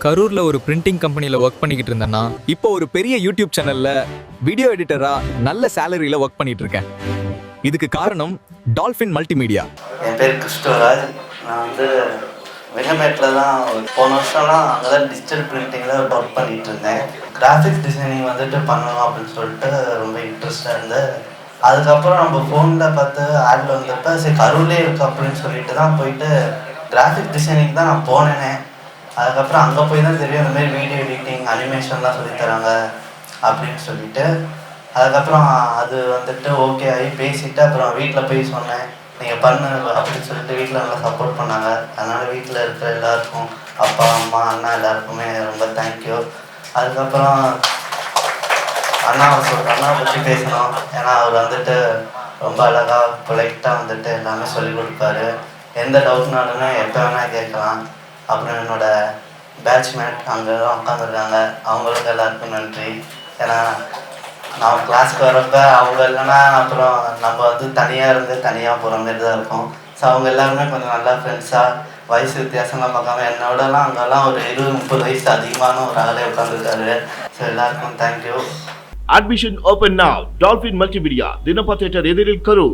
கரூர்ல ஒரு பிரிண்டிங் கம்பெனில ஒர்க் பண்ணிக்கிட்டு இருந்தேன்னா இப்போ ஒரு பெரிய யூடியூப் சேனல்ல வீடியோ எடிட்டரா நல்ல சேலரியில ஒர்க் பண்ணிட்டு இருக்கேன். இதுக்கு காரணம் டால்ஃபின் மல்டிமீடியா. என் பேர் கிறிஸ்டோராஜ். நான் வெங்கமேட்டில் தான் போன வருஷம்லாம் அங்கே தான் டிஜிட்டல் பிரிண்டிங்கில் ஒர்க் பண்ணிகிட்டு இருந்தேன். கிராஃபிக்ஸ் டிசைனிங் பண்ணணும் அப்படின்னு சொல்லிட்டு ரொம்ப இன்ட்ரெஸ்டாக இருந்தேன். அதுக்கப்புறம் நம்ம ஃபோனில் பார்த்து ஆடில் வந்தப்போ சரி கரூர்லேயே இருக்குது அப்படின்னு சொல்லிட்டு தான் போயிட்டு கிராஃபிக் டிசைனிங் தான் நான் போனேனே. அதுக்கப்புறம் அங்கே போய் தான் தெரியும் இந்தமாரி வீடியோ எடிட்டிங் அனிமேஷன்லாம் சொல்லித்தராங்க அப்படின்னு சொல்லிட்டு அதுக்கப்புறம் அது ஓகே ஆகி பேசிவிட்டு அப்புறம் வீட்டில் போய் சொன்னேன், நீங்கள் பண்ணு அப்படின்னு சொல்லிட்டு வீட்டில் நல்லா சப்போர்ட் பண்ணாங்க. அதனால் வீட்டில் இருக்கிற எல்லாருக்கும் அப்பா அம்மா அண்ணா எல்லாருக்குமே ரொம்ப தேங்க்யூ. அதுக்கப்புறம் அண்ணாவை பற்றி பேசணும். ஏன்னா அவர் ரொம்ப அழகாக பொலைட்டாக எல்லாமே சொல்லிக் கொடுப்பாரு. எந்த டவுட்னாலுமே எப்போ வேணால் கேட்கலாம். அப்புறம் என்னோடய பேட்ச்மேட் அங்கே தான் உட்காந்துருக்காங்க, அவங்களுக்கு எல்லாருக்கும் நன்றி. ஏன்னா நான் கிளாஸ்க்கு வரப்போ அவங்க இல்லைன்னா அப்புறம் நம்ம தனியாக இருந்து தனியாக போகிற மாதிரி தான் இருக்கும். ஸோ அவங்க எல்லாருமே கொஞ்சம் நல்லா ஃப்ரெண்ட்ஸாக வயசு வித்தியாசம்லாம் பார்க்காம என்னோடலாம் அங்கெல்லாம் ஒரு 20-30 வயசு அதிகமான ஒரு ஆளே உட்காந்துருக்காரு. ஸோ எல்லாருக்கும் thank you. Admission open now. Dolphin Multimedia, Dinapatha Theatre, Karur.